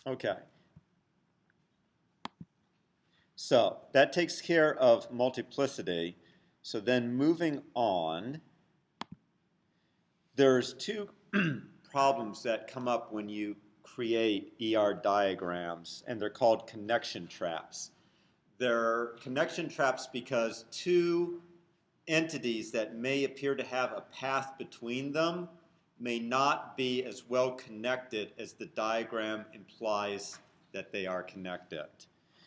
Okay. So that takes care of multiplicity. So then moving on, there's two problems that come up when you create ER diagrams, and they're called connection traps. They're connection traps because two entities that may appear to have a path between them may not be as well connected as the diagram implies that they are connected.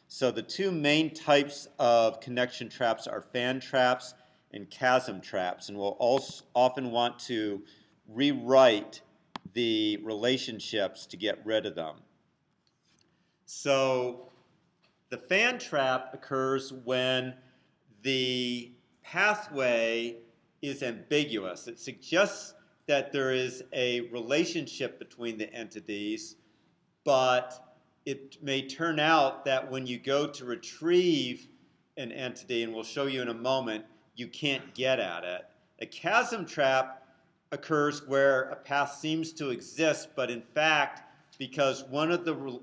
So the two main types of connection traps are fan traps and chasm traps, and we'll also often want to rewrite the relationships to get rid of them. So the fan trap occurs when the pathway is ambiguous. It suggests that there is a relationship between the entities, but it may turn out that when you go to retrieve an entity, and we'll show you in a moment, you can't get at it. A chasm trap occurs where a path seems to exist, but in fact, because one of the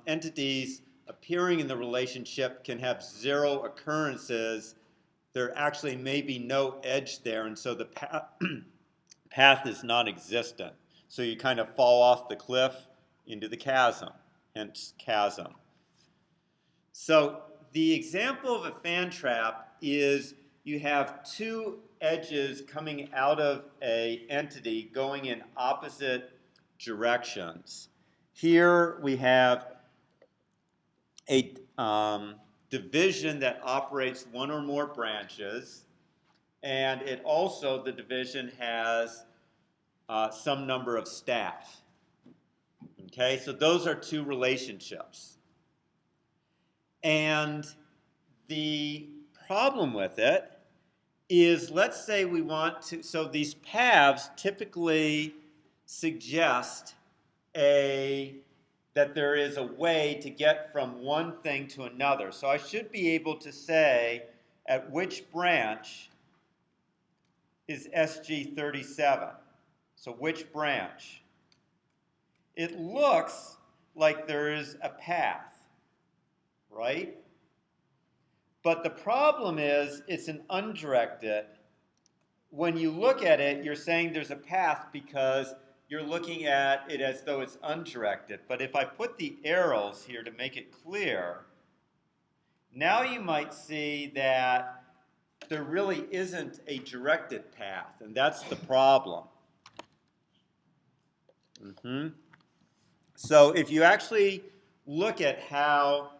entities appearing in the relationship can have zero occurrences, there actually may be no edge there, and so the path is non-existent. So you kind of fall off the cliff into the chasm, hence chasm. So the example of a fan trap is you have two edges coming out of an entity going in opposite directions. Here we have a division that operates one or more branches, and it also, the division has some number of staff. Okay, so those are two relationships. And the problem with it is, let's say we want to, so these paths typically suggest that there is a way to get from one thing to another. So I should be able to say at which branch is SG37. So which branch? It looks like there is a path, right? But the problem is it's an undirected. When you look at it, you're saying there's a path because you're looking at it as though it's undirected. But if I put the arrows here to make it clear, now you might see that there really isn't a directed path, and that's the problem. So if you actually look at how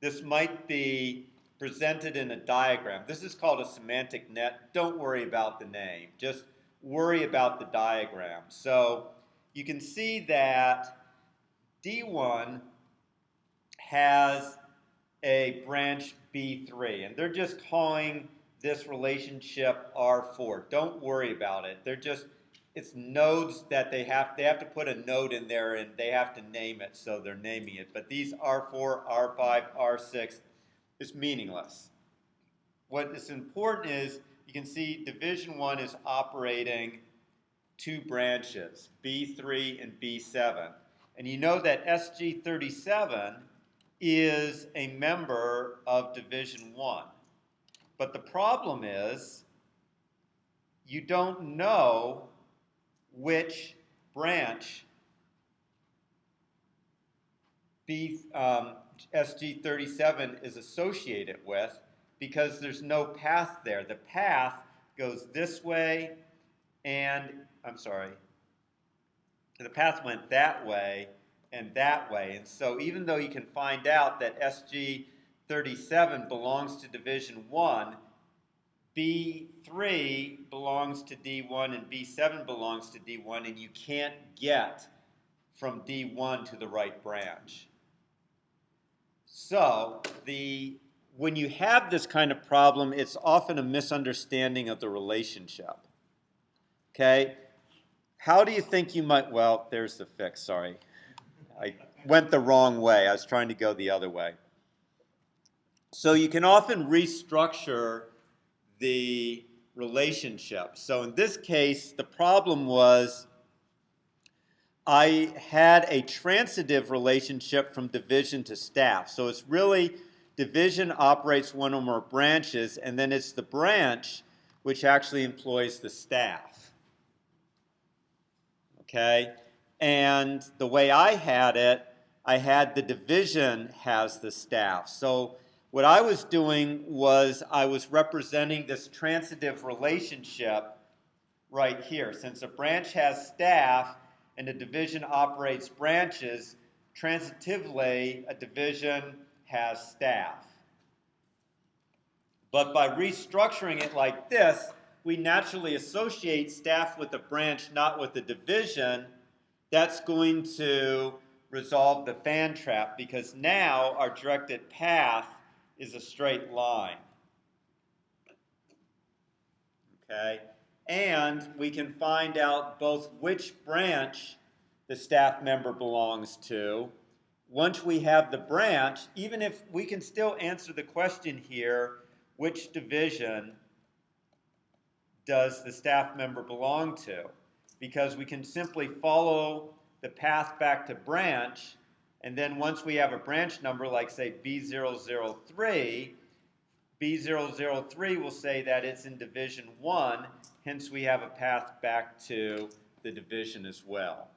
this might be presented in a diagram, this is called a semantic net. Don't worry about the name. Just worry about the diagram. So you can see that D1 has a branch B3, and they're just calling this relationship R4. Don't worry about it. They're just, it's nodes that they have to put a node in there, and they have to name it, so they're naming it. But these R4, R5, R6 is meaningless. What is important is you can see division 1 is operating two branches, B3 and B7. And you know that SG37 is a member of division 1. But the problem is you don't know which branch SG37 is associated with, because there's no path there. The path goes this way, and the path went that way and that way. And so even though you can find out that SG37 belongs to division 1, B3 belongs to D1 and B7 belongs to D1, and you can't get from D1 to the right branch. So when you have this kind of problem, it's often a misunderstanding of the relationship. Okay? How do you think you might, well, there's the fix, sorry. I went the wrong way. I was trying to go the other way. So you can often restructure the relationship. So in this case, the problem was I had a transitive relationship from division to staff. So it's really division operates one or more branches, and then it's the branch which actually employs the staff. Okay? And the way I had it, I had the division has the staff. So what I was doing was I was representing this transitive relationship right here. Since a branch has staff and a division operates branches, transitively a division has staff. But by restructuring it like this, we naturally associate staff with a branch, not with a division. That's going to resolve the fan trap because now our directed path is a straight line. Okay? And we can find out both which branch the staff member belongs to. Once we have the branch, even if we can still answer the question here, which division does the staff member belong to? Because we can simply follow the path back to branch, and then once we have a branch number like say B003, B003 will say that it's in division 1, hence we have a path back to the division as well.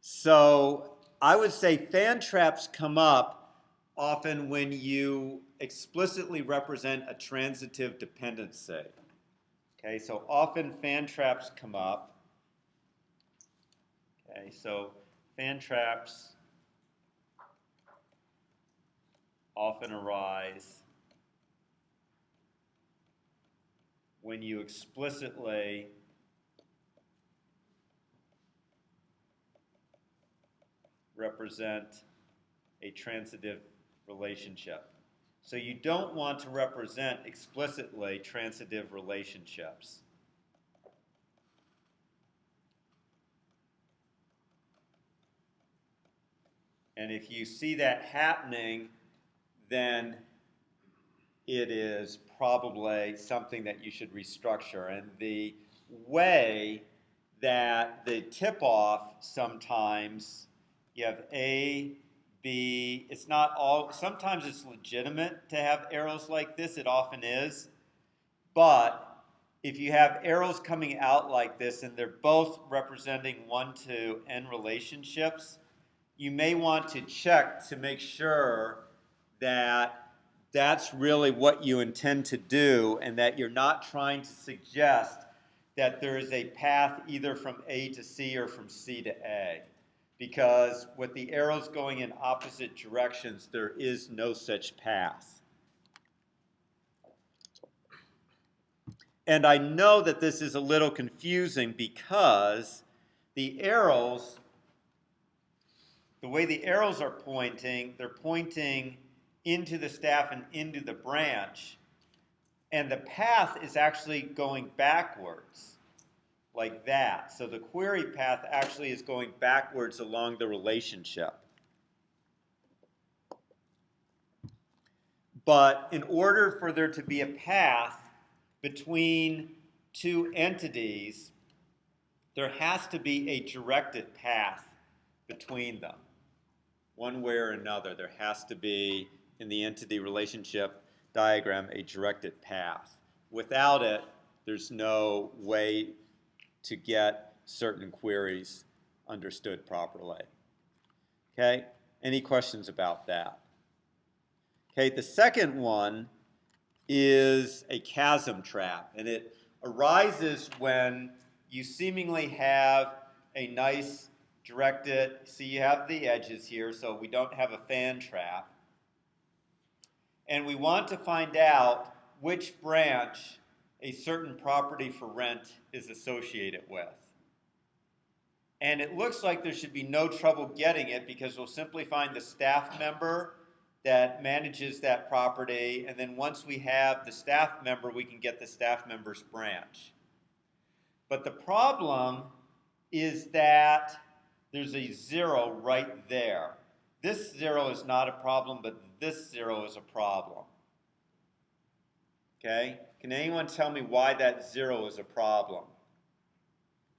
So I would say fan traps come up often when you explicitly represent a transitive dependency. Okay, so often fan traps come up. Okay, so fan traps often arise when you explicitly represent a transitive relationship. So you don't want to represent explicitly transitive relationships. And if you see that happening, then it is probably something that you should restructure. And the way that the tip-off sometimes, you have A, B, it's not all, sometimes it's legitimate to have arrows like this, it often is, but if you have arrows coming out like this and they're both representing 1 to n relationships, you may want to check to make sure that that's really what you intend to do and that you're not trying to suggest that there is a path either from A to C or from C to A. Because with the arrows going in opposite directions, there is no such path. And I know that this is a little confusing because the arrows, the way the arrows are pointing, they're pointing into the staff and into the branch. And the path is actually going backwards, like that. So the query path actually is going backwards along the relationship. But in order for there to be a path between two entities, there has to be a directed path between them. One way or another, there has to be, in the entity relationship diagram, a directed path. Without it, there's no way to get certain queries understood properly. Okay, any questions about that? Okay, the second one is a chasm trap, and it arises when you seemingly have a nice directed, see you have the edges here, so we don't have a fan trap. And we want to find out which branch a certain property for rent is associated with. And it looks like there should be no trouble getting it because we'll simply find the staff member that manages that property, and then once we have the staff member, we can get the staff member's branch. But the problem is that there's a 0 right there. This 0 is not a problem, but this 0 is a problem. Okay? Can anyone tell me why that 0 is a problem?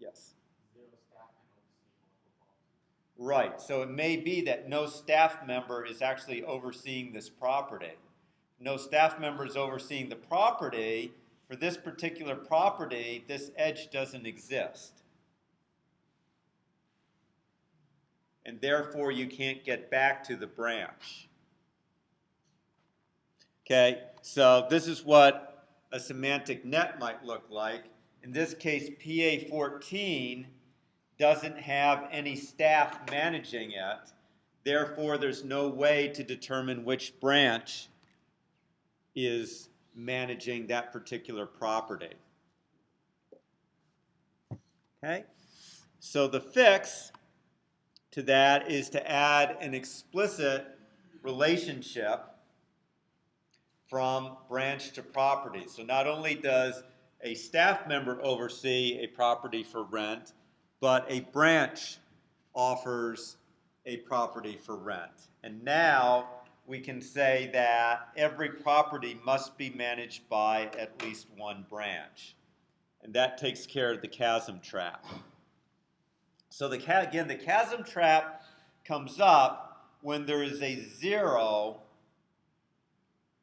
Yes. 0 staff and Right, so it may be that no staff member is actually overseeing this property. No staff member is overseeing the property. For this particular property, this edge doesn't exist. And therefore, you can't get back to the branch. Okay, so this is what a semantic net might look like. In this case, PA14 doesn't have any staff managing it. Therefore, there's no way to determine which branch is managing that particular property. Okay? So the fix to that is to add an explicit relationship from branch to property. So not only does a staff member oversee a property for rent, but a branch offers a property for rent. And now we can say that every property must be managed by at least one branch. And that takes care of the chasm trap. So again, the chasm trap comes up when there is a zero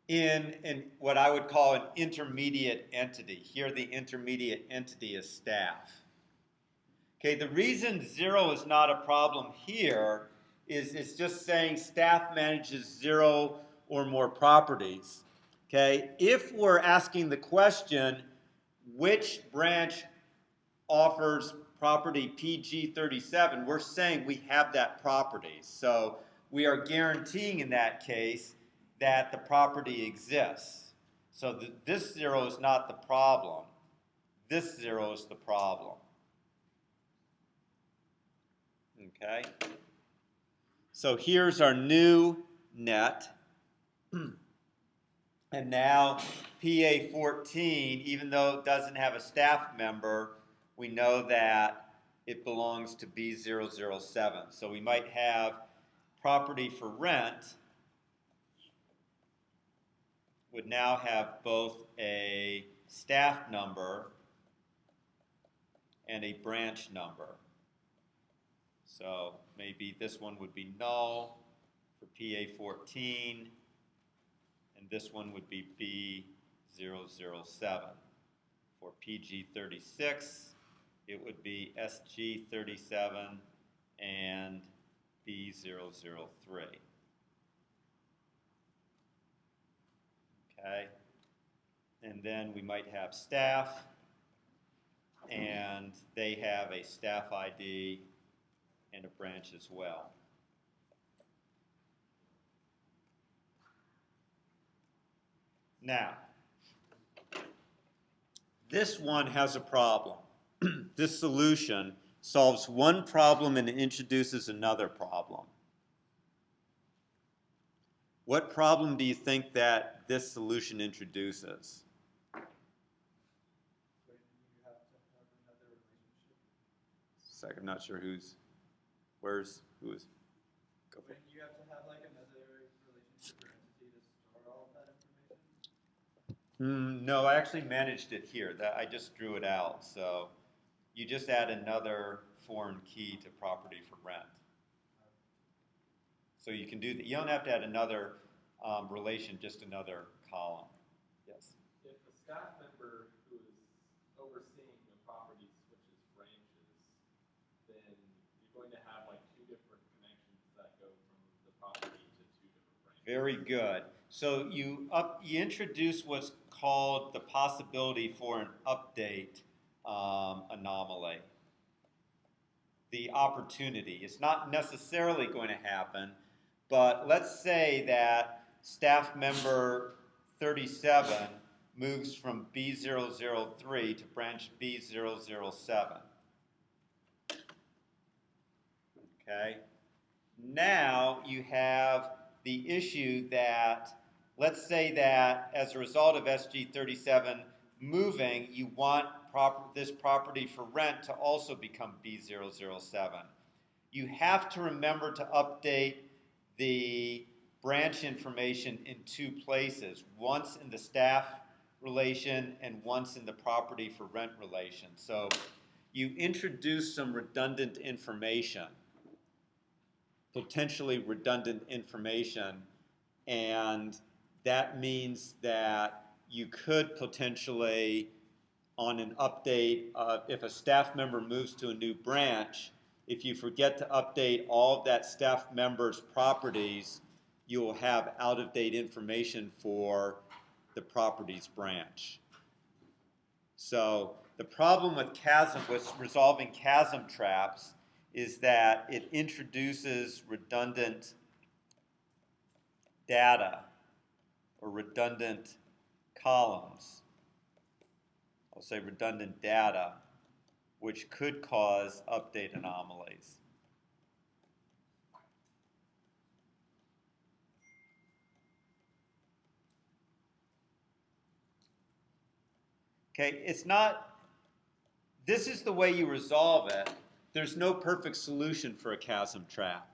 in what I would call an intermediate entity. Here the intermediate entity is staff. Okay, the reason zero is not a problem here is it's just saying staff manages zero or more properties. Okay, if we're asking the question, which branch offers property PG37, we're saying we have that property. So we are guaranteeing in that case that the property exists. So this zero is not the problem. This zero is the problem. Okay? So here's our new net. And now PA14, even though it doesn't have a staff member, we know that it belongs to B007. So we might have property for rent would now have both a staff number and a branch number. So maybe this one would be null for PA14, and this one would be B007. For PG36, it would be SG37 and B003. Okay, and then we might have staff, and they have a staff ID and a branch as well. Now, this one has a problem. This solution solves one problem and introduces another problem. What problem do you think that this solution introduces? Second, I'm not sure who is. When you have to have like another relationship or entity to store all of that information? No, I actually managed it here. I just drew it out. So you just add another foreign key to property for rent. So you can do that. You don't have to add another relation, just another column. Yes. If the staff member who is overseeing the property switches branches, then you're going to have like two different connections that go from the property to two different branches. Very good. So you introduce what's called the possibility for an update anomaly. The opportunity. It's not necessarily going to happen, but let's say that staff member 37 moves from B003 to branch B007. Okay? Now you have the issue that, let's say that as a result of SG37 moving, you want this property for rent to also become B007. You have to remember to update the branch information in two places, once in the staff relation and once in the property for rent relation. So you introduce some redundant information. potentially redundant information, and that means that you could potentially, on an update, if a staff member moves to a new branch, if you forget to update all of that staff member's properties, you will have out-of-date information for the properties branch. So the problem with resolving chasm traps is that it introduces redundant data or redundant columns. I'll say redundant data, which could cause update anomalies. Okay, this is the way you resolve it. There's no perfect solution for a chasm trap.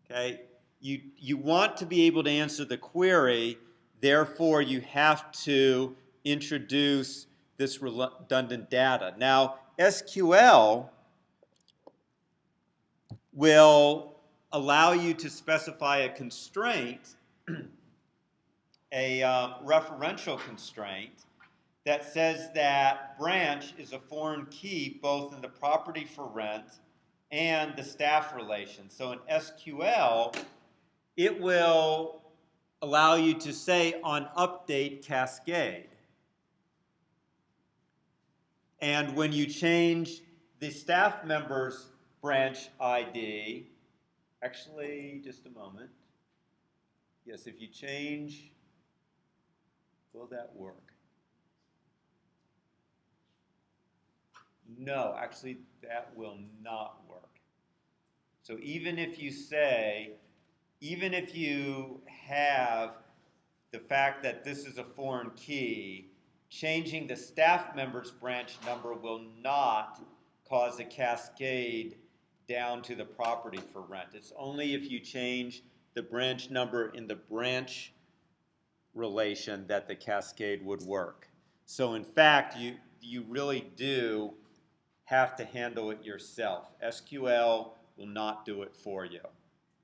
Okay, you want to be able to answer the query, therefore you have to introduce this redundant data. Now, SQL will allow you to specify a constraint, a referential constraint, that says that branch is a foreign key both in the property for rent and the staff relation. So in SQL, it will allow you to say on update cascade. And when you change the staff member's branch ID, actually, just a moment. Yes, if you change, will that work? No, actually, that will not work. So even if you have the fact that this is a foreign key, changing the staff member's branch number will not cause a cascade down to the property for rent. It's only if you change the branch number in the branch relation that the cascade would work. So in fact, you really do have to handle it yourself. SQL will not do it for you.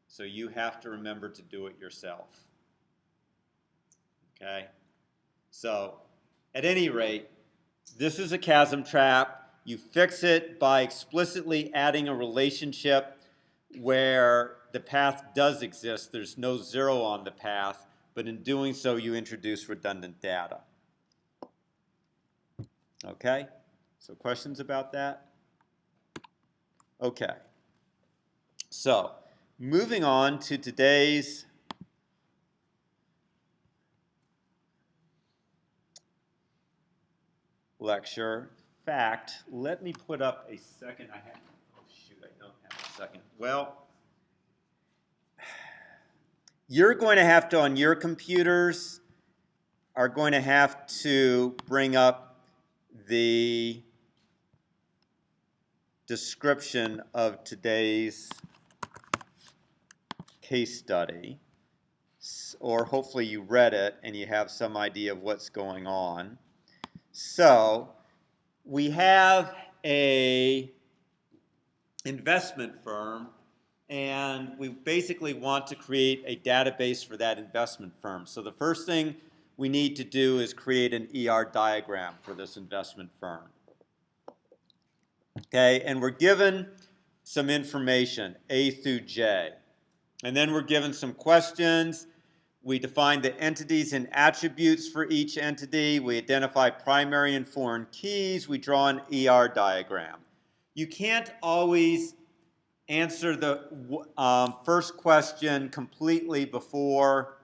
So you have to remember to do it yourself. Okay? So at any rate, this is a chasm trap. You fix it by explicitly adding a relationship where the path does exist. There's no zero on the path, but in doing so, you introduce redundant data. Okay? So questions about that? Okay. So moving on to today's lecture. Fact, let me put up a second. I don't have a second. Well, you're going to have to, on your computers, are going to have to bring up the description of today's case study, or hopefully you read it and you have some idea of what's going on. So we have a investment firm, and we basically want to create a database for that investment firm. So the first thing we need to do is create an ER diagram for this investment firm. Okay, and we're given some information, A through J. And then we're given some questions. We define the entities and attributes for each entity. We identify primary and foreign keys. We draw an ER diagram. You can't always answer the first question completely before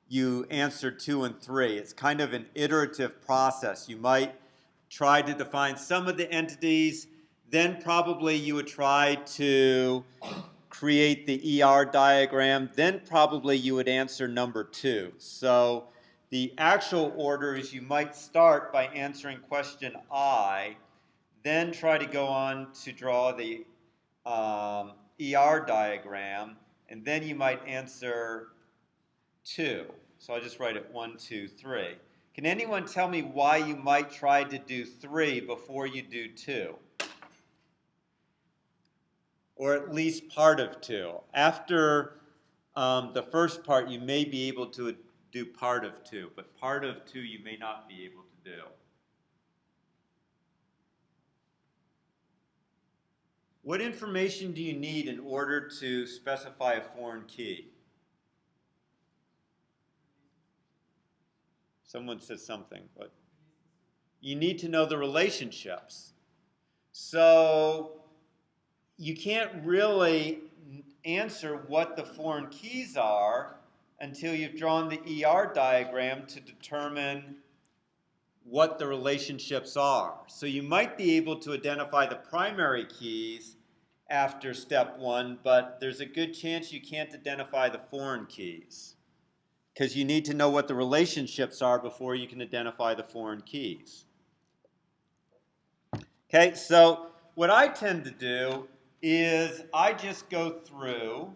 you answer 2 and 3. It's kind of an iterative process. You might try to define some of the entities, then probably you would try to create the ER diagram, then probably you would answer number 2. So the actual order is you might start by answering question I, then try to go on to draw the ER diagram, and then you might answer 2. So I'll just write it 1, 2, 3. Can anyone tell me why you might try to do 3 before you do 2? or at least part of 2. After the first part, you may be able to do part of 2, but part of 2 you may not be able to do. What information do you need in order to specify a foreign key? Someone said something, but you need to know the relationships. So you can't really answer what the foreign keys are until you've drawn the ER diagram to determine what the relationships are. So you might be able to identify the primary keys after step 1, but there's a good chance you can't identify the foreign keys because you need to know what the relationships are before you can identify the foreign keys. Okay, so what I tend to do is I just go through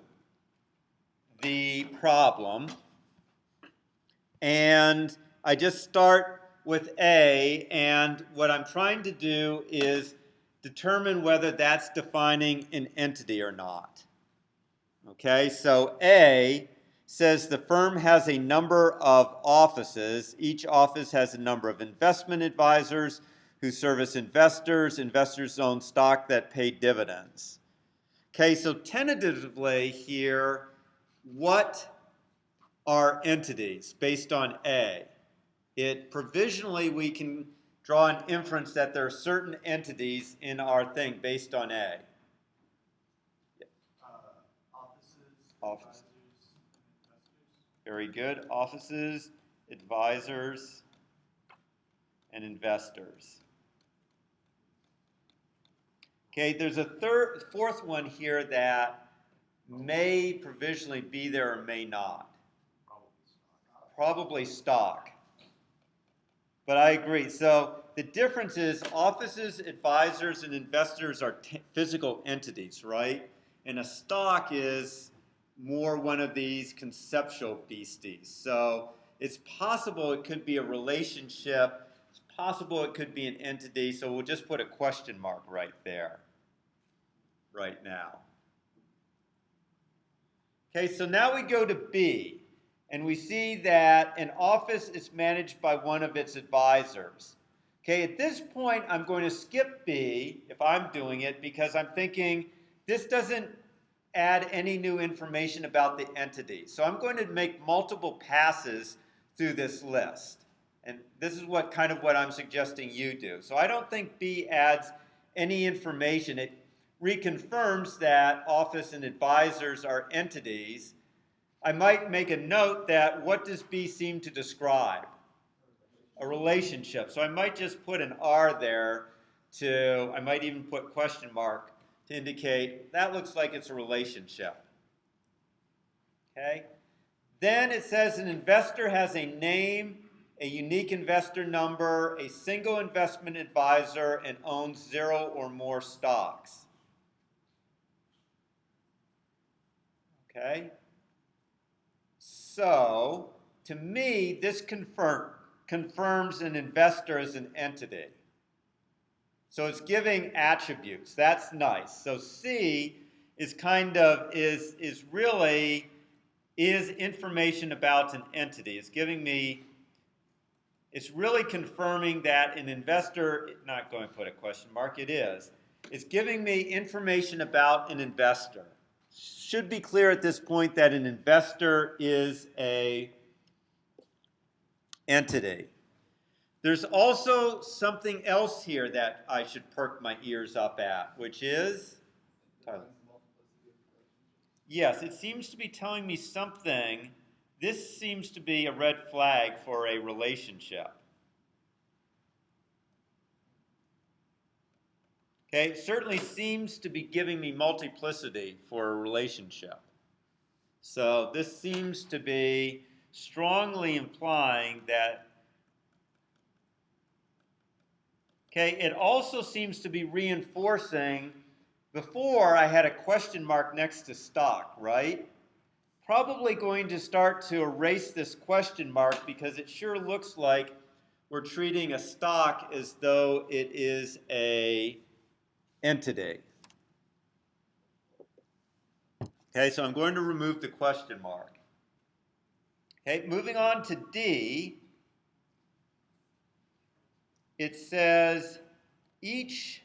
the problem and I just start with A, and what I'm trying to do is determine whether that's defining an entity or not. Okay, so A says the firm has a number of offices. Each office has a number of investment advisors who service investors. Investors own stock that pay dividends. Okay, so tentatively here, what are entities based on A? Provisionally, we can draw an inference that there are certain entities in our thing based on A. Offices. Advisors, and investors. Very good. Offices, advisors, and investors. Okay, there's a fourth one here that may provisionally be there or may not. Probably stock. But I agree. So the difference is offices, advisors, and investors are physical entities, right? And a stock is more one of these conceptual beasties. So it's possible it could be a relationship. It's possible it could be an entity. So we'll just put a question mark right there, right now. Okay, so now we go to B. And we see that an office is managed by one of its advisors. Okay, at this point, I'm going to skip B if I'm doing it because I'm thinking this doesn't add any new information about the entity. So I'm going to make multiple passes through this list. And this is what I'm suggesting you do. So I don't think B adds any information. It reconfirms that office and advisors are entities. I might make a note that what does B seem to describe? A relationship. So I might just put an R there I might even put question mark to indicate that looks like it's a relationship. Okay? Then it says an investor has a name, a unique investor number, a single investment advisor, and owns 0 or more stocks. Okay? So, to me, this confirms an investor as an entity. So it's giving attributes. That's nice. So C is really information about an entity. It's really confirming that an investor, not going to put a question mark, it's giving me information about an investor. Should be clear at this point that an investor is an entity. There's also something else here that I should perk my ears up at, which is, yes, it seems to be telling me something. This seems to be a red flag for a relationship. Okay, it certainly seems to be giving me multiplicity for a relationship. So this seems to be strongly implying that. Okay, it also seems to be reinforcing, before I had a question mark next to stock, right? Probably going to start to erase this question mark because it sure looks like we're treating a stock as though it is an entity. Okay, so I'm going to remove the question mark. Okay, moving on to D, it says each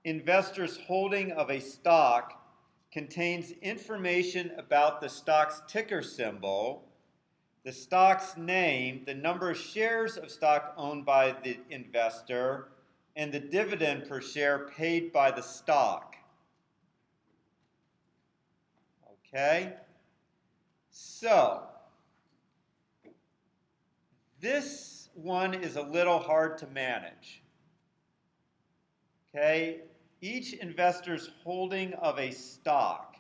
investor's holding of a stock contains information about the stock's ticker symbol, the stock's name, the number of shares of stock owned by the investor, and the dividend per share paid by the stock. Okay? So, this one is a little hard to manage. Okay? Each investor's holding of a stock.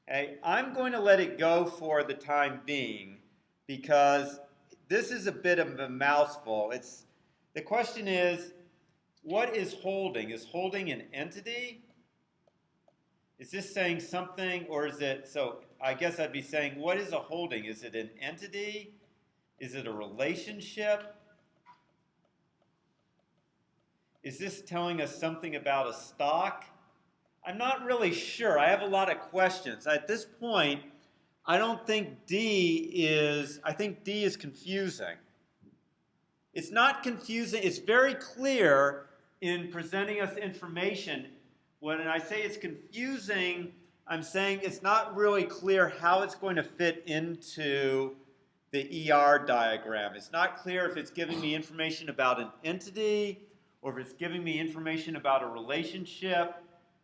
Okay? I'm going to let it go for the time being because this is a bit of a mouthful. The question is, what is holding? Is holding an entity? Is this saying something, or is it, so I guess I'd be saying, what is a holding? Is it an entity? Is it a relationship? Is this telling us something about a stock? I'm not really sure. I have a lot of questions. At this point, I think D is confusing. It's not confusing. It's very clear in presenting us information. When I say it's confusing, I'm saying it's not really clear how it's going to fit into the ER diagram. It's not clear if it's giving me information about an entity or if it's giving me information about a relationship.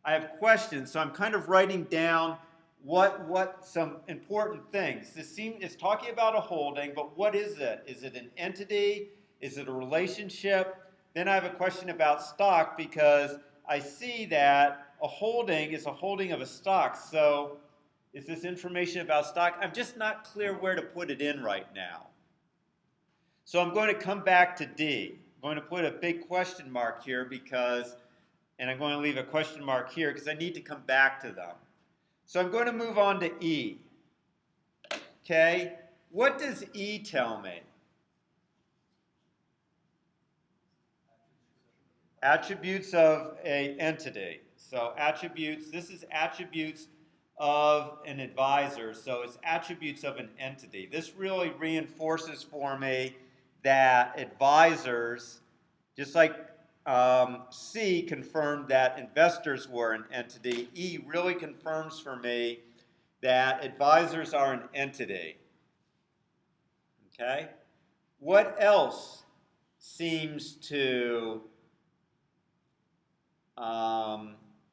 I have questions, so I'm kind of writing down what some important things. It's talking about a holding, but what is it? Is it an entity? Is it a relationship? Then I have a question about stock because I see that a holding is a holding of a stock. So is this information about stock? I'm just not clear where to put it in right now. So I'm going to come back to D. I'm going to put a big question mark here and I'm going to leave a question mark here because I need to come back to them. So I'm going to move on to E. Okay, what does E tell me? Attributes of an entity. So attributes, this is attributes of an advisor. So it's attributes of an entity. This really reinforces for me that advisors, just like C confirmed that investors were an entity, E really confirms for me that advisors are an entity. Okay? What else seems to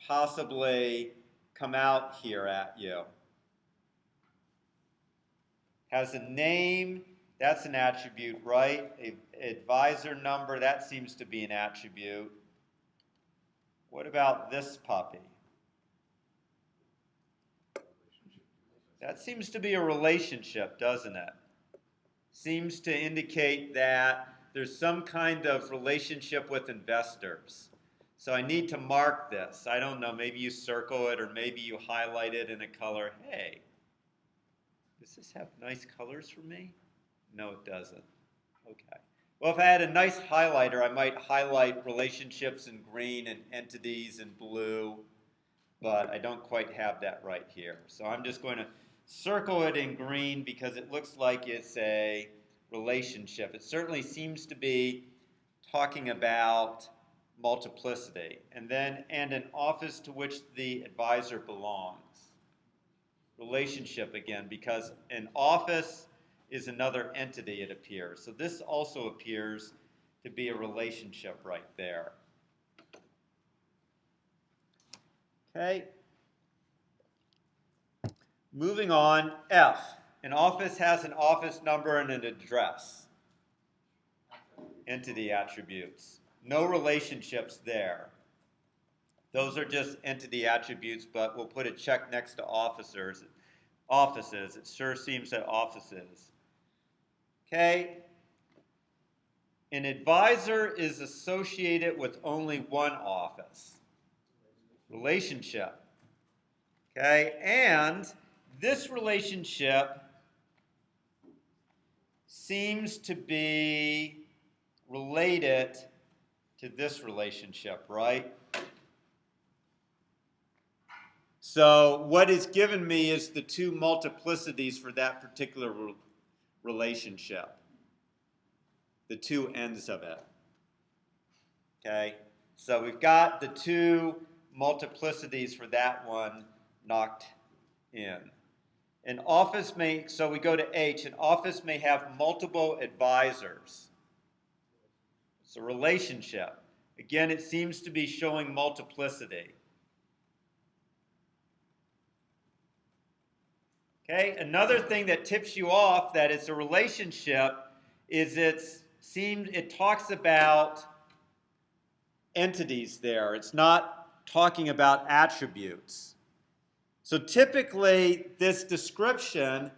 possibly come out here at you? Has a name, that's an attribute, right? Advisor number, that seems to be an attribute. What about this puppy? That seems to be a relationship, doesn't it? Seems to indicate that there's some kind of relationship with investors. So I need to mark this. I don't know, maybe you circle it or maybe you highlight it in a color. Hey, does this have nice colors for me? No, it doesn't. Okay. Well, if I had a nice highlighter, I might highlight relationships in green and entities in blue, but I don't quite have that right here. So I'm just going to circle it in green because it looks like it's a relationship. It certainly seems to be talking about multiplicity. And an office to which the advisor belongs. Relationship again, because an office is another entity, it appears. So this also appears to be a relationship right there. Okay. Moving on, F. An office has an office number and an address. Entity attributes. No relationships there. Those are just entity attributes, but we'll put a check next to offices. It sure seems that offices. Okay. An advisor is associated with only one office. Relationship. Okay. And this relationship seems to be related to this relationship, right? So what is given me is the two multiplicities for that particular relationship, the two ends of it. Okay, so we've got the two multiplicities for that one knocked in. An office may, so we go to H, an office may have multiple advisors. It's a relationship. Again, it seems to be showing multiplicity. Okay, another thing that tips you off that it's a relationship is it talks about entities there. It's not talking about attributes. So typically, this description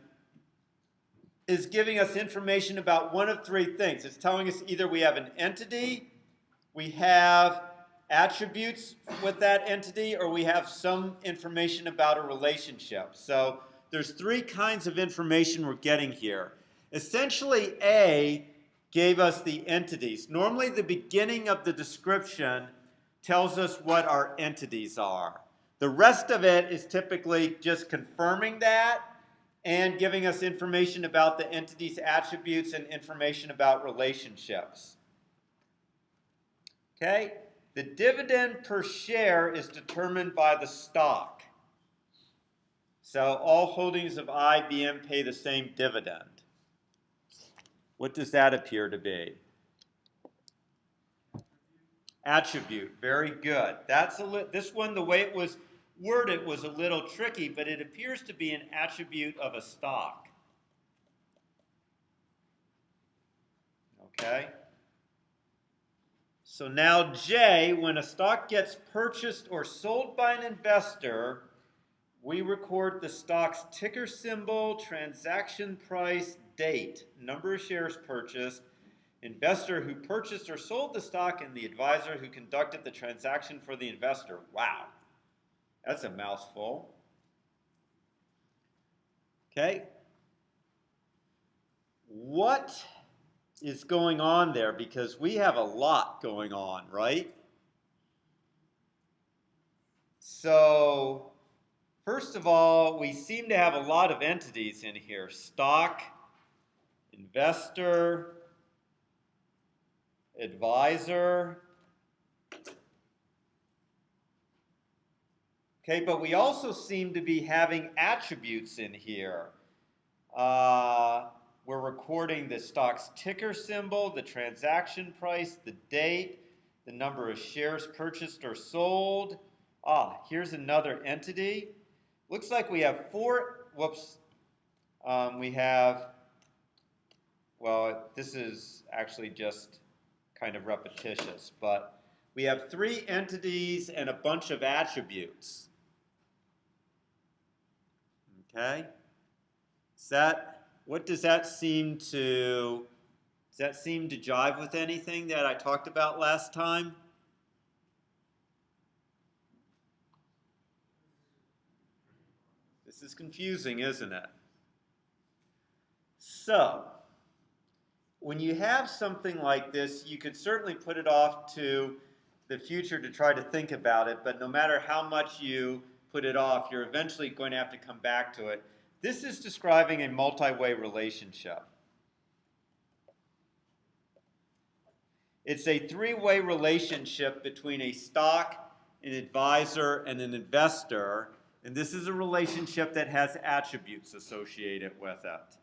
is giving us information about one of three things. It's telling us either we have an entity, we have attributes with that entity, or we have some information about a relationship. So there's three kinds of information we're getting here. Essentially, A gave us the entities. Normally, the beginning of the description tells us what our entities are. The rest of it is typically just confirming that and giving us information about the entity's attributes and information about relationships. Okay? The dividend per share is determined by the stock. So all holdings of IBM pay the same dividend. What does that appear to be? Attribute. Very good. This one, the way it was worded was a little tricky, but it appears to be an attribute of a stock. Okay? So now J, when a stock gets purchased or sold by an investor, we record the stock's ticker symbol, transaction price, date, number of shares purchased, investor who purchased or sold the stock, and the advisor who conducted the transaction for the investor. Wow, that's a mouthful. Okay. What is going on there? Because we have a lot going on, right? So, first of all, we seem to have a lot of entities in here. Stock, investor, advisor. Okay, but we also seem to be having attributes in here. We're recording the stock's ticker symbol, the transaction price, the date, the number of shares purchased or sold. Here's another entity. Looks like we have this is actually just kind of repetitious, but we have three entities and a bunch of attributes. Okay? Does that seem to jive with anything that I talked about last time? This is confusing, isn't it? So, when you have something like this, you could certainly put it off to the future to try to think about it, but no matter how much you put it off, you're eventually going to have to come back to it. This is describing a multi-way relationship. It's a three-way relationship between a stock, an advisor, and an investor, and this is a relationship that has attributes associated with it.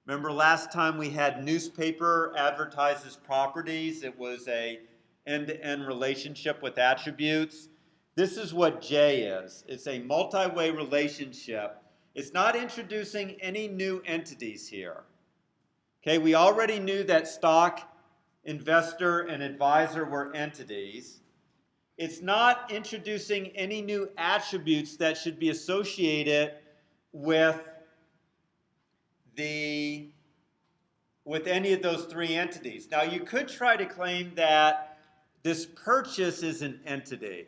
Remember last time we had newspaper advertises properties. It was a end-to-end relationship with attributes. This is what J is. It's a multi-way relationship. It's not introducing any new entities here. Okay, we already knew that stock, investor, and advisor were entities. It's not introducing any new attributes that should be associated with any of those three entities. Now, you could try to claim that this purchase is an entity,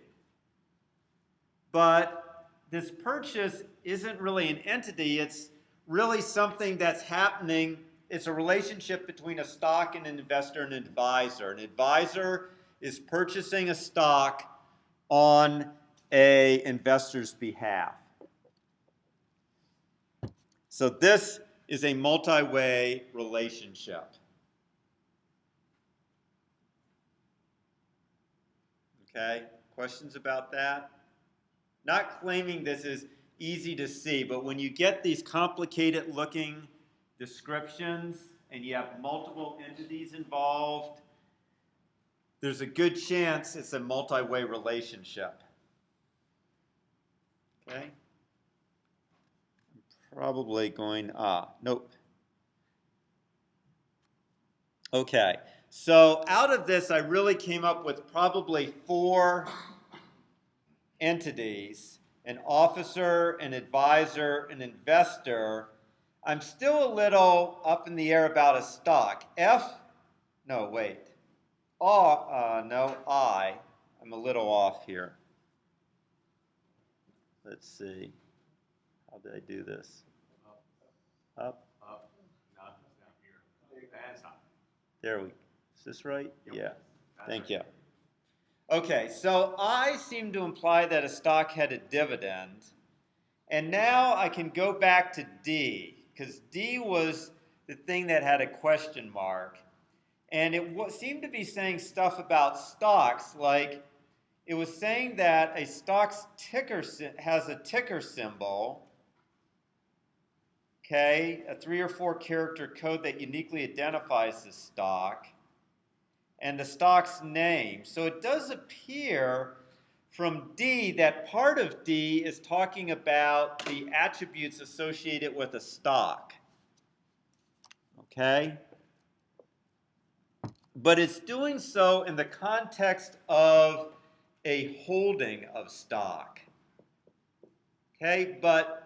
but this purchase isn't really an entity. It's really something that's happening. It's a relationship between a stock and an investor and an advisor. An advisor is purchasing a stock on an investor's behalf. So this is a multi-way relationship. Okay, questions about that? Not claiming this is easy to see, but when you get these complicated looking descriptions and you have multiple entities involved, there's a good chance it's a multi-way relationship. Okay? I'm probably going, nope. Okay, so out of this, I really came up with probably 4 entities: an officer, an advisor, an investor. I'm still a little up in the air about a stock. I'm a little off here. Let's see. How did I do this? Up. Not down here. That's not. There we. Is this right? Yep. Yeah. That's Thank right. you. Okay, so I seem to imply that a stock had a dividend. And now I can go back to D, because D was the thing that had a question mark. And it seemed to be saying stuff about stocks, like it was saying that a stock's ticker has a ticker symbol, okay, a 3 or 4 character code that uniquely identifies the stock, and the stock's name. So it does appear from D that part of D is talking about the attributes associated with a stock. Okay? But it's doing so in the context of a holding of stock. Okay? But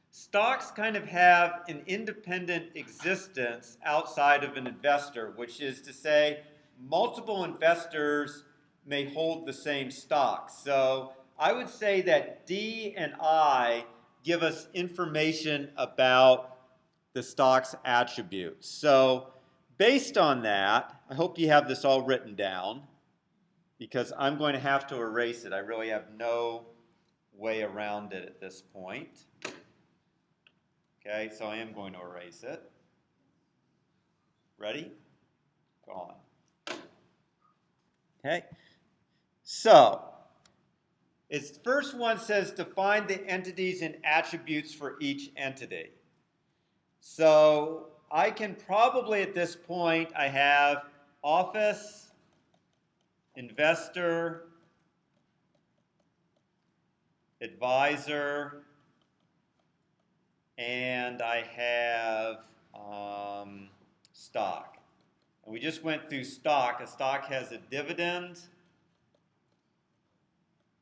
stocks kind of have an independent existence outside of an investor, which is to say, multiple investors may hold the same stock. So I would say that D and I give us information about the stock's attributes. So based on that, I hope you have this all written down, because I'm going to have to erase it. I really have no way around it at this point. Okay, so I am going to erase it. Ready? Gone. Okay. So, its first one says define the entities and attributes for each entity. So, I can probably at this point, I have office, investor, advisor, and I have stock. And we just went through stock. A stock has a dividend,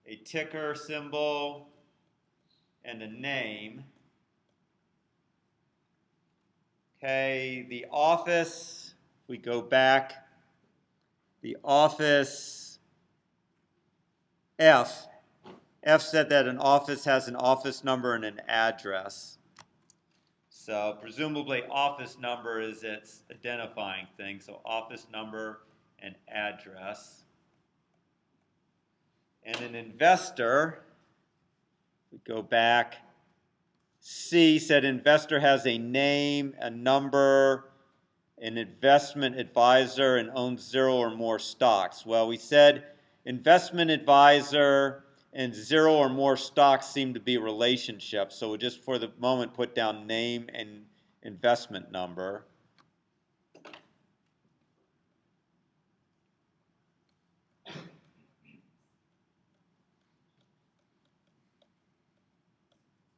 a ticker symbol, and a name. Okay, the office, if we go back, the office, F said that an office has an office number and an address. So presumably office number is its identifying thing. So office number and address. And an investor, we go back, C said investor has a name, a number, an investment advisor, and owns 0 or more stocks. Well, we said investment advisor and 0 or more stocks seem to be relationships. So we'll just for the moment put down name and investment number.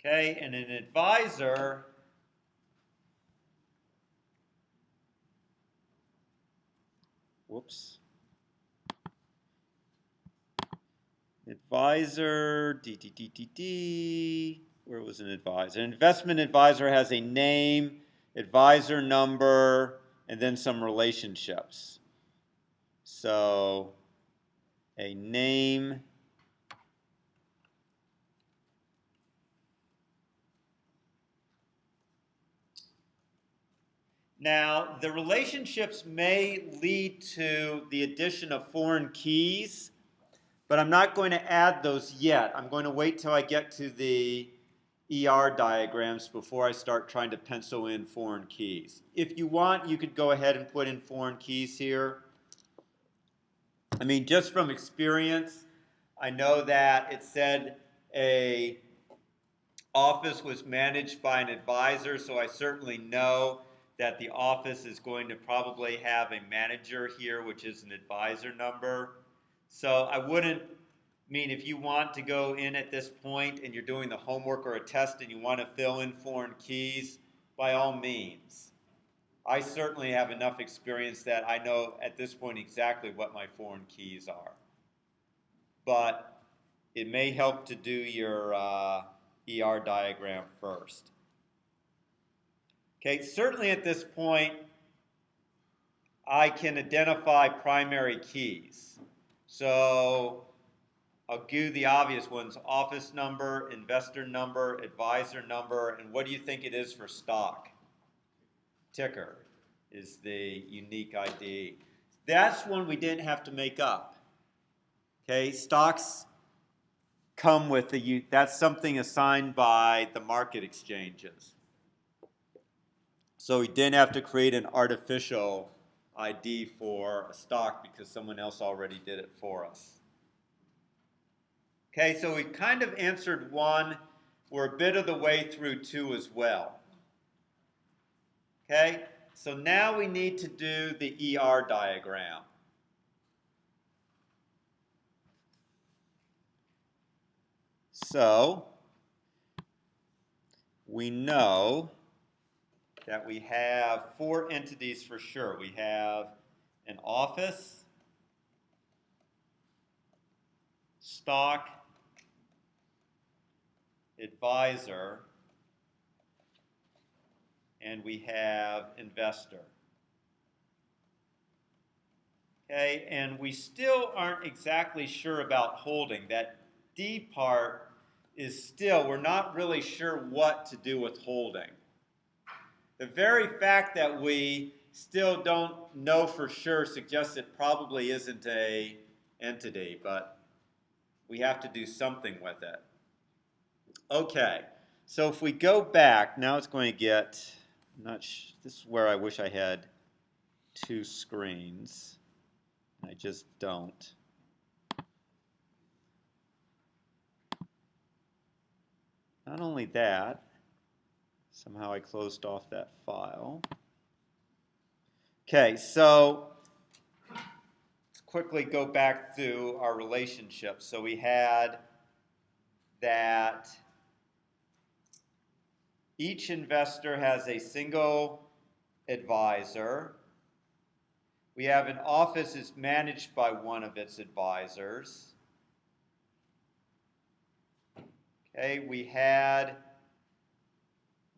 Okay, and an advisor, whoops. Advisor, where was an advisor? An investment advisor has a name, advisor number, and then some relationships. So, a name, now, the relationships may lead to the addition of foreign keys, but I'm not going to add those yet. I'm going to wait till I get to the ER diagrams before I start trying to pencil in foreign keys. If you want, you could go ahead and put in foreign keys here. I mean, just from experience, I know that it said a office was managed by an advisor, so I certainly know that the office is going to probably have a manager here, which is an advisor number. So I wouldn't, if you want to go in at this point and you're doing the homework or a test and you want to fill in foreign keys, by all means. I certainly have enough experience that I know at this point exactly what my foreign keys are. But it may help to do your ER diagram first. Okay, certainly at this point, I can identify primary keys. So I'll do the obvious ones: office number, investor number, advisor number, and what do you think it is for stock? Ticker is the unique ID. That's one we didn't have to make up. Okay, stocks come with that's something assigned by the market exchanges. So we didn't have to create an artificial ID for a stock because someone else already did it for us. Okay, so we kind of answered one. We're a bit of the way through two as well. Okay, so now we need to do the ER diagram. So we know that we have four entities for sure. We have an office, stock, advisor, and we have investor. Okay, and we still aren't exactly sure about holding. That D part is still, we're not really sure what to do with holding. The very fact that we still don't know for sure suggests it probably isn't an entity, but we have to do something with it. Okay, so if we go back, now it's going to get, this is where I wish I had two screens. I just don't. Not only that, somehow I closed off that file. Okay, so let's quickly go back through our relationships. So we had that each investor has a single advisor. We have an office is managed by one of its advisors. Okay, we had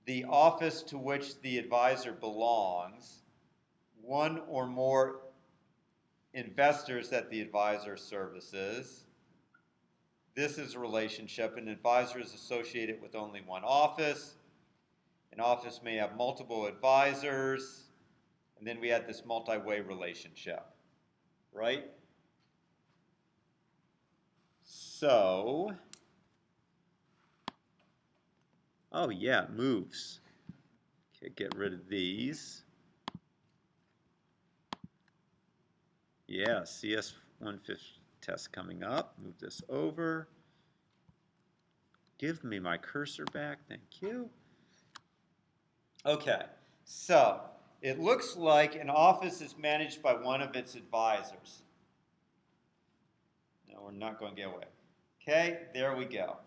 the office to which the advisor belongs, one or more investors that the advisor services. This is a relationship. An advisor is associated with only one office. An office may have multiple advisors. And then we had this multi-way relationship, right? So, oh yeah, it moves. Okay, get rid of these. Yeah, CS150 test coming up. Move this over. Give me my cursor back, thank you. Okay, so it looks like an office is managed by one of its advisors. No, we're not going to get away. Okay, there we go.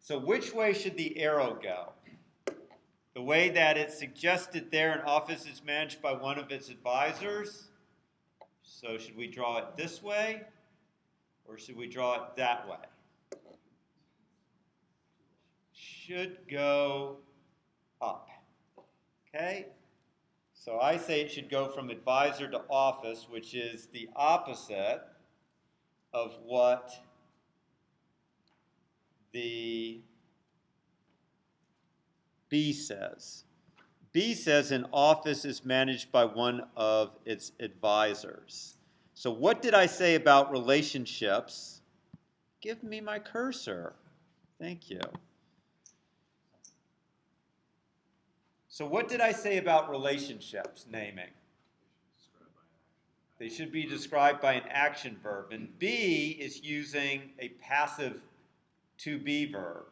So which way should the arrow go? The way that it's suggested there, an office is managed by one of its advisors. So should we draw it this way, or should we draw it that way? Should go up. Okay? So I say it should go from advisor to office, which is the opposite of what the B says. B says an office is managed by one of its advisors. So what did I say about relationships? Give me my cursor. Thank you. So what did I say about relationships naming? They should be described by an action verb. And B is using a passive to be verb,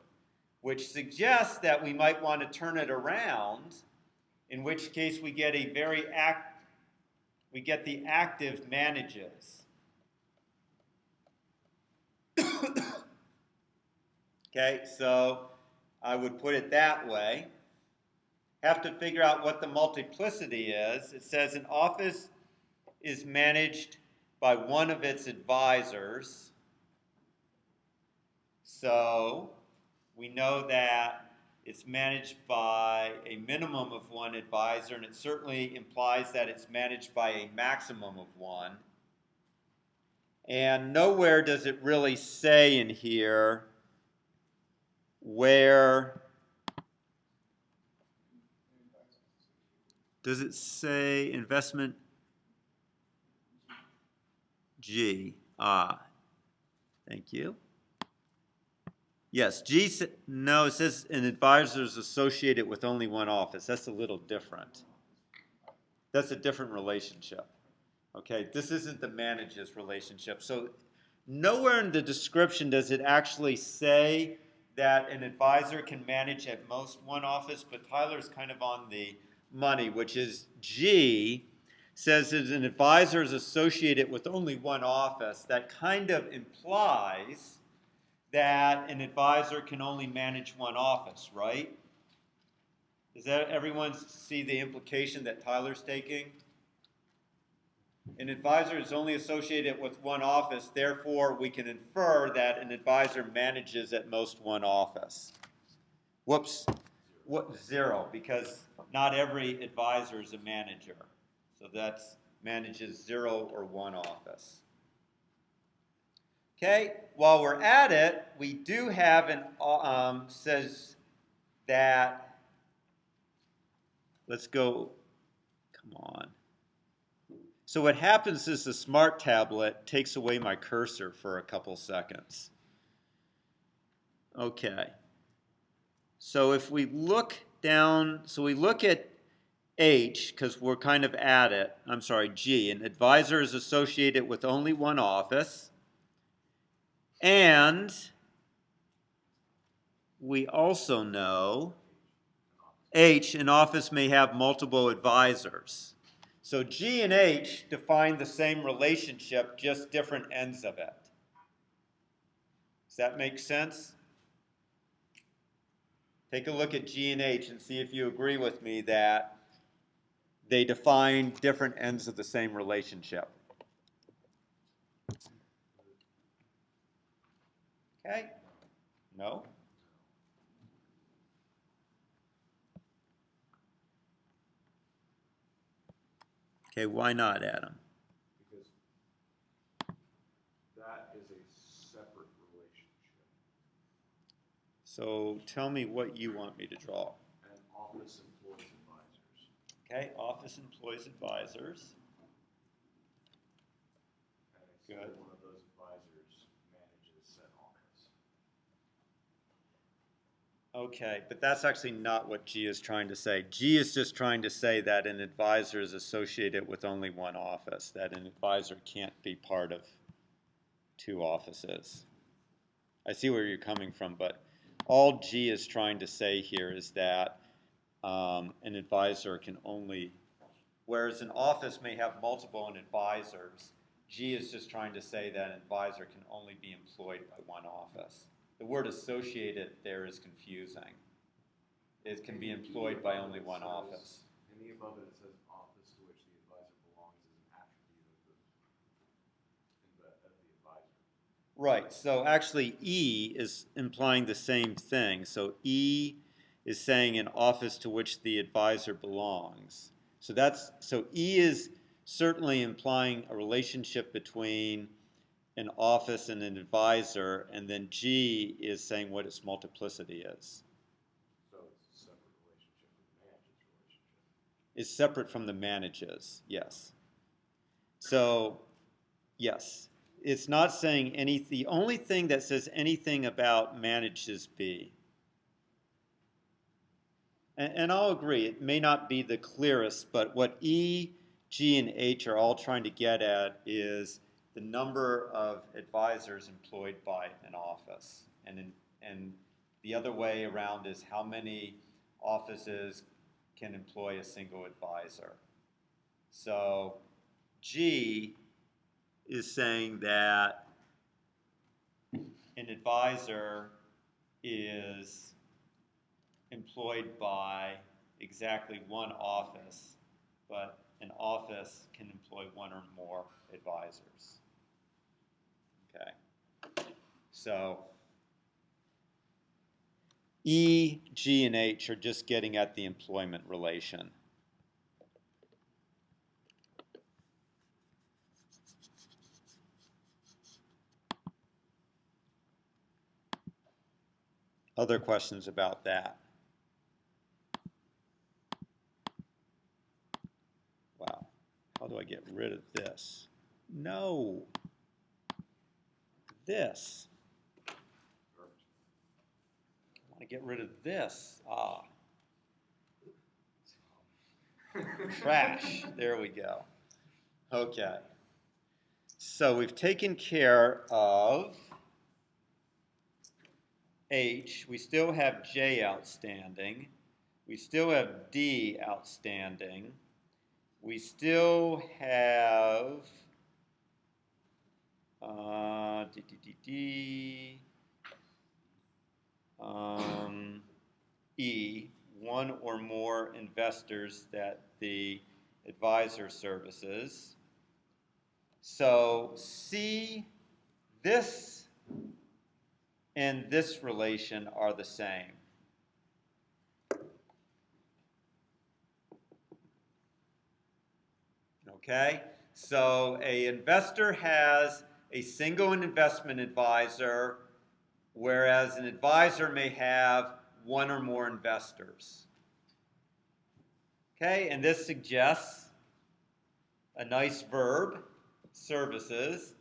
which suggests that we might want to turn it around, in which case we get the active manages. Okay, so I would put it that way. Have to figure out what the multiplicity is. It says an office is managed by one of its advisors. So we know that it's managed by a minimum of one advisor, and it certainly implies that it's managed by a maximum of one. And nowhere does it really say in here where. Does it say investment G? Thank you. Yes, G, no, it says an advisor is associated with only one office. That's a little different. That's a different relationship. Okay, this isn't the manages relationship. So nowhere in the description does it actually say that an advisor can manage at most one office, but Tyler's kind of on the money, which is G says that an advisor is associated with only one office. That kind of implies that an advisor can only manage one office, right? Does that everyone see the implication that Tyler's taking? An advisor is only associated with one office, therefore we can infer that an advisor manages at most one office. Whoops, zero, because not every advisor is a manager. So that's manages 0 or 1 office. Okay, while we're at it, we do have says that, let's go, come on. So what happens is the smart tablet takes away my cursor for a couple seconds. Okay. So if we look down, so we look at H, because we're kind of at it, I'm sorry, G, an advisor is associated with only one office. And we also know H, an office may have multiple advisors. So G and H define the same relationship, just different ends of it. Does that make sense? Take a look at G and H and see if you agree with me that they define different ends of the same relationship. Okay? No? Okay, why not, Adam? Because that is a separate relationship. So tell me what you want me to draw. And office employs advisors. Okay, office employs advisors. And Good. one of those advisors manages said office. Okay, but that's actually not what G is trying to say. G is just trying to say that an advisor is associated with only one office, that an advisor can't be part of 2 offices. I see where you're coming from, but all G is trying to say here is that an advisor can only, whereas an office may have multiple advisors, G is just trying to say that an advisor can only be employed by one office. The word associated there is confusing. It can be employed by only one office. In the above it says office to which the advisor belongs is an attribute of the advisor. Right, so actually E is implying the same thing. So E is saying an office to which the advisor belongs. So E is certainly implying a relationship between an office and an advisor, and then G is saying what its multiplicity is. So it's a separate relationship from the manager's relationship. It's separate from the manages, yes. So, yes. It's not saying anything. The only thing that says anything about manage is B. And I'll agree, it may not be the clearest, but what E, G, and H are all trying to get at is the number of advisors employed by an office. And the other way around is how many offices can employ a single advisor. So G is saying that an advisor is employed by exactly one office, but an office can employ one or more advisors. Okay. So E, G, and H are just getting at the employment relation. Other questions about that? Wow. How do I get rid of this? No. This. I want to get rid of this. Ah. Trash. There we go. Okay. So we've taken care of H. We still have J outstanding. We still have D outstanding. We still have E, one or more investors that the advisor services. So C, this and this relation are the same. Okay, so an investor has a single investment advisor, whereas an advisor may have one or more investors. Okay, and this suggests a nice verb, services.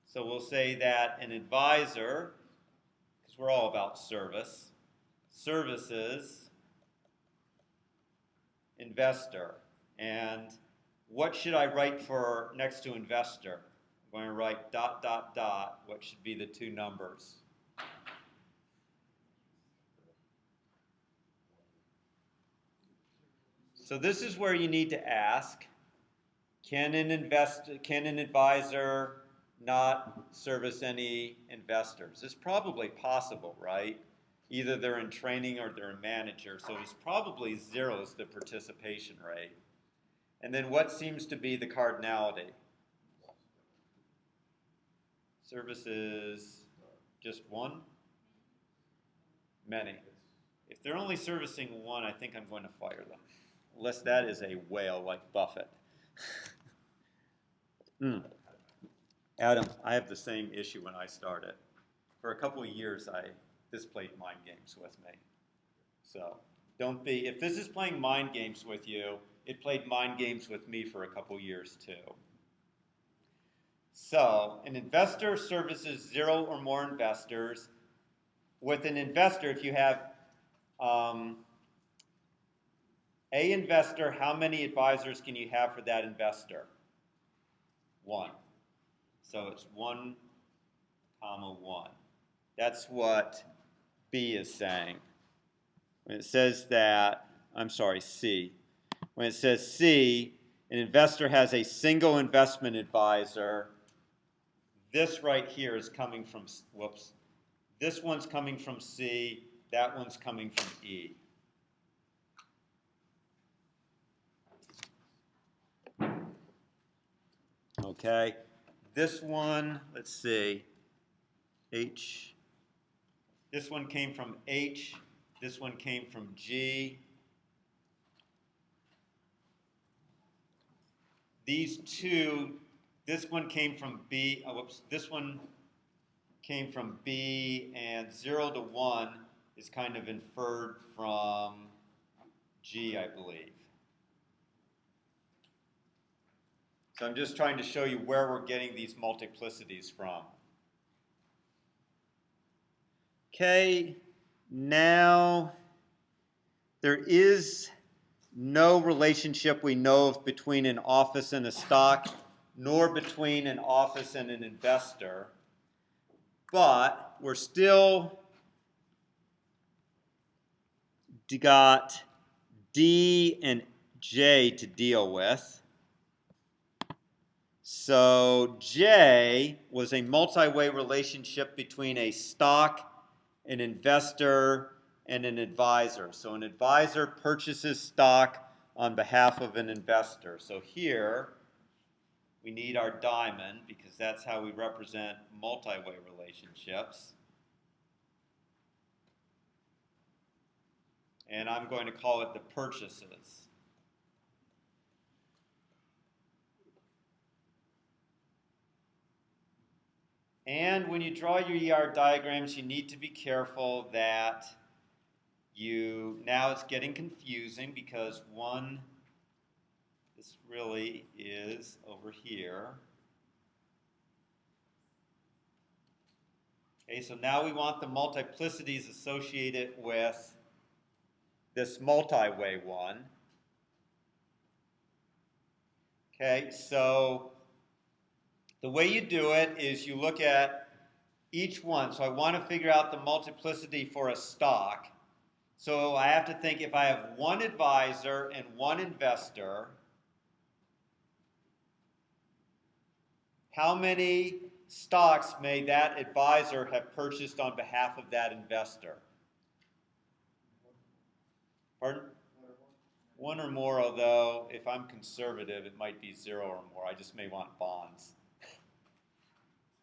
So we'll say that an advisor, because we're all about service, services, investor. And what should I write for next to investor? I'm going to write ... What should be the two numbers? So this is where you need to ask, can an advisor not service any investors? It's probably possible, right? Either they're in training or they're a manager, so it's probably 0 is the participation rate. And then what seems to be the cardinality? Services, just one? Many. If they're only servicing one, I think I'm going to fire them. Unless that is a whale like Buffett. Adam, I have the same issue when I started. For a couple of years, this played mind games with me. So don't be, if this is playing mind games with you, it played mind games with me for a couple years too. So an investor services 0 or more investors. With an investor, if you have a investor, how many advisors can you have for that investor? 1. So it's 1, 1. That's what B is saying. When it says that, I'm sorry, C. When it says C, an investor has a single investment advisor. This right here is coming from, whoops. This one's coming from C. That one's coming from E. Okay. This one, let's see, H. This one came from H. This one came from G. These two, this one came from B. Oh, whoops. This one came from B, and 0 to 1 is kind of inferred from G, I believe. So I'm just trying to show you where we're getting these multiplicities from. Okay, now there is no relationship we know of between an office and a stock, nor between an office and an investor. But we're still got D and J to deal with. So J was a multi-way relationship between a stock, an investor, and an advisor. So an advisor purchases stock on behalf of an investor. So here we need our diamond because that's how we represent multi-way relationships. And I'm going to call it the purchases. And when you draw your ER diagrams, you need to be careful that now it's getting confusing because this really is over here. Okay, so now we want the multiplicities associated with this multi-way one. Okay, so the way you do it is you look at each one. So I want to figure out the multiplicity for a stock. So I have to think if I have one advisor and one investor, how many stocks may that advisor have purchased on behalf of that investor? Pardon? One or more, although if I'm conservative, it might be 0 or more. I just may want bonds.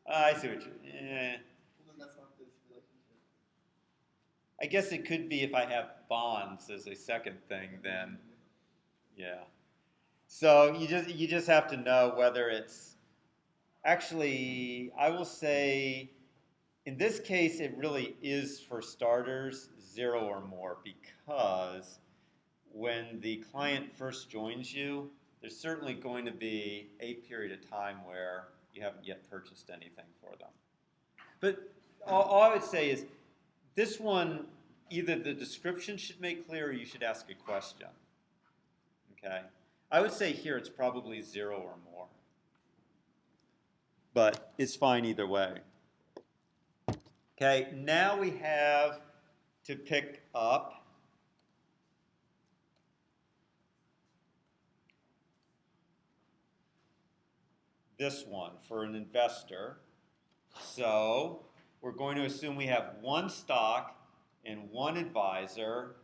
I see what you're. Well, then that's not this relationship. I guess it could be if I have bonds as a second thing, then yeah. So you just have to know whether it's actually, I will say in this case it really is for starters 0 or more, because when the client first joins you, there's certainly going to be a period of time where you haven't yet purchased anything for them. But all I would say is this one, either the description should make clear or you should ask a question. Okay? I would say here it's probably 0 or more. But it's fine either way. Okay, now we have to pick up this one for an investor. So we're going to assume we have one stock and one advisor.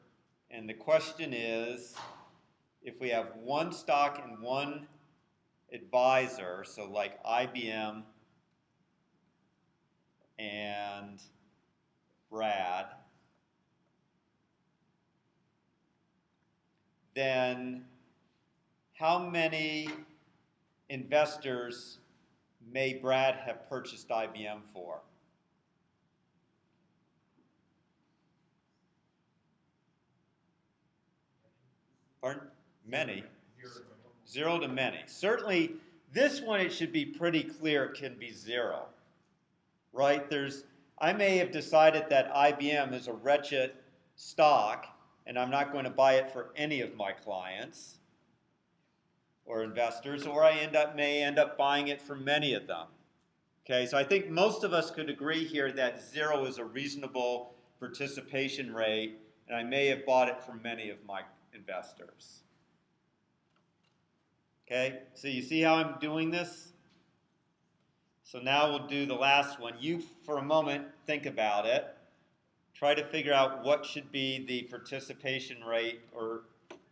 And the question is, if we have one stock and one advisor, so like IBM and Brad, then how many investors may Brad have purchased IBM for? Pardon? Many. 0 to many. Certainly, this one it should be pretty clear it can be 0. Right? I may have decided that IBM is a wretched stock and I'm not going to buy it for any of my clients or investors, or I may end up buying it for many of them. Okay, so I think most of us could agree here that 0 is a reasonable participation rate, and I may have bought it for many of my investors. Okay, so you see how I'm doing this? So now we'll do the last one. You, for a moment, think about it. Try to figure out what should be the participation rate or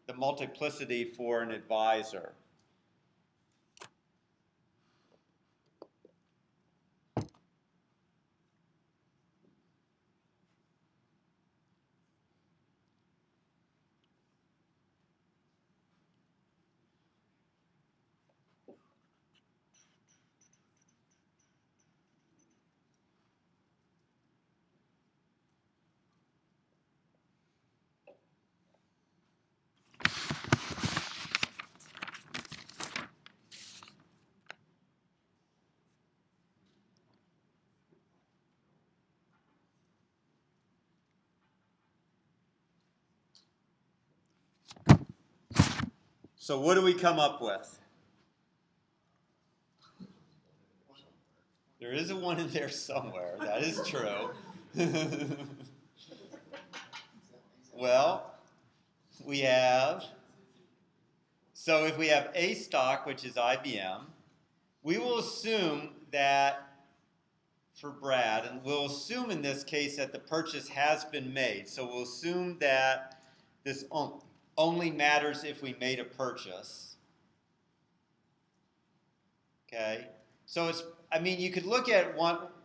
the multiplicity for an advisor. So what do we come up with? There is a 1 in there somewhere. That is true. Well, we have, so if we have a stock, which is IBM, we will assume that for Brad, and we'll assume in this case that the purchase has been made. So we'll assume that this only matters if we made a purchase. Okay? So it's, I mean, you could look at it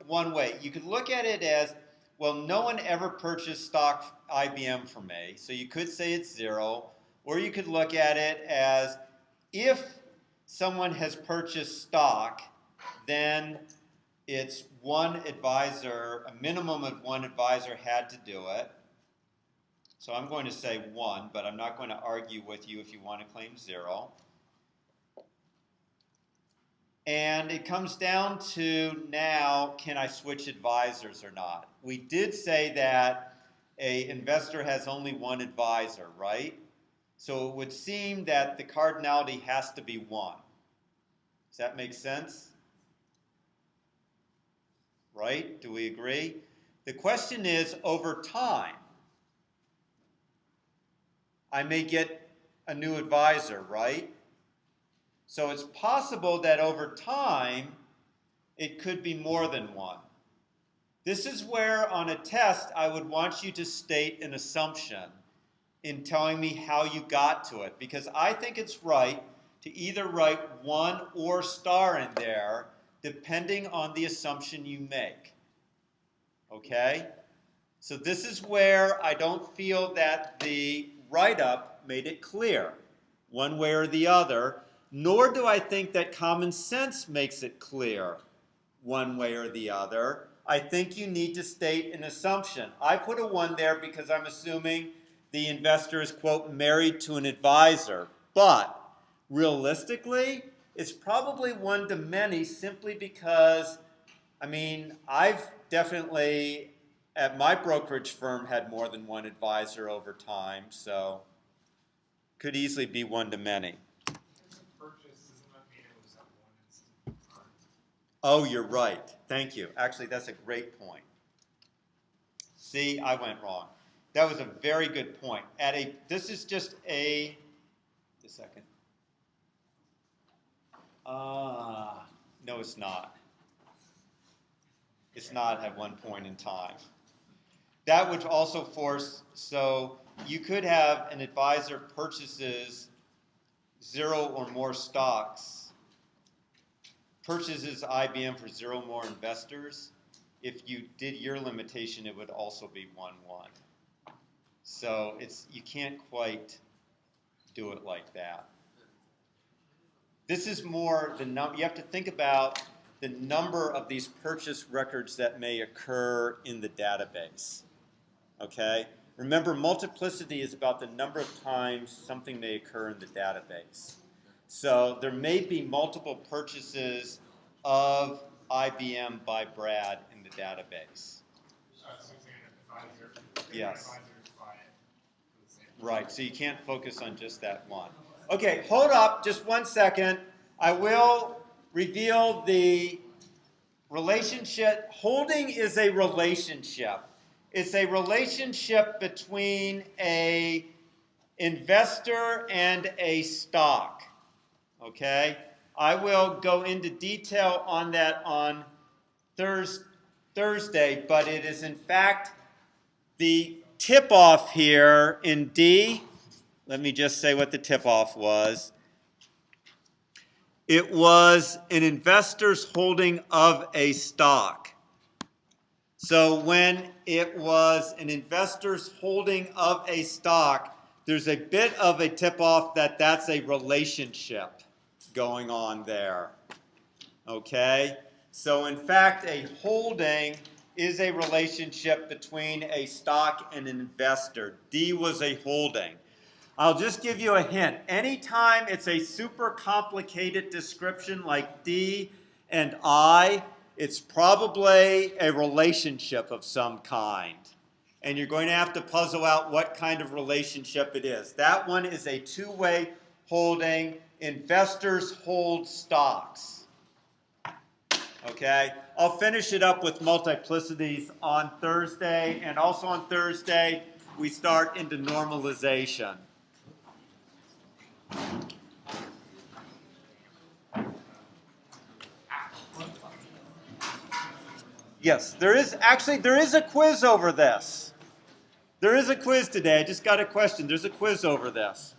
one way. You could look at it as, well, no one ever purchased stock IBM from me, so you could say it's 0. Or you could look at it as, if someone has purchased stock, then it's one advisor, a minimum of one advisor had to do it. So I'm going to say 1, but I'm not going to argue with you if you want to claim 0. And it comes down to now, can I switch advisors or not? We did say that an investor has only one advisor, right? So it would seem that the cardinality has to be 1. Does that make sense? Right? Do we agree? The question is, over time, I may get a new advisor, right? So it's possible that over time, it could be more than 1. This is where on a test, I would want you to state an assumption in telling me how you got to it, because I think it's right to either write 1 or star in there, depending on the assumption you make. Okay? So this is where I don't feel that the write-up made it clear, one way or the other, nor do I think that common sense makes it clear, one way or the other. I think you need to state an assumption. I put a 1 there because I'm assuming the investor is, quote, married to an advisor. But realistically, it's probably 1 to many simply because, I mean, I've definitely, at my brokerage firm, had more than 1 advisor over time, so could easily be 1 to many. Oh, you're right. Thank you. Actually, that's a great point. See, I went wrong. That was a very good point. This is just a second. No, it's not. It's not at one point in time. That would also force, so you could have an advisor purchases 0 or more stocks, purchases IBM for 0 more investors. If you did your limitation, it would also be 1-1. So you can't quite do it like that. This is more you have to think about the number of these purchase records that may occur in the database. Okay? Remember, multiplicity is about the number of times something may occur in the database. So there may be multiple purchases of IBM by Brad in the database. Yes. Right, so you can't focus on just that 1. Okay, hold up just 1 second. I will reveal the relationship. Holding is a relationship. It's a relationship between an investor and a stock. Okay? I will go into detail on that on Thursday, but it is in fact the tip-off here in D. Let me just say what the tip-off was. It was an investor's holding of a stock. So when it was an investor's holding of a stock, there's a bit of a tip-off that that's a relationship going on there. Okay? So in fact, a holding is a relationship between a stock and an investor. D was a holding. I'll just give you a hint. Anytime it's a super complicated description like D and I, it's probably a relationship of some kind. And you're going to have to puzzle out what kind of relationship it is. That one is a two-way holding, investors hold stocks. Okay, I'll finish it up with multiplicities on Thursday, and also on Thursday we start into normalization. Yes, there is a quiz over this. There is a quiz today. I just got a question. There's a quiz over this.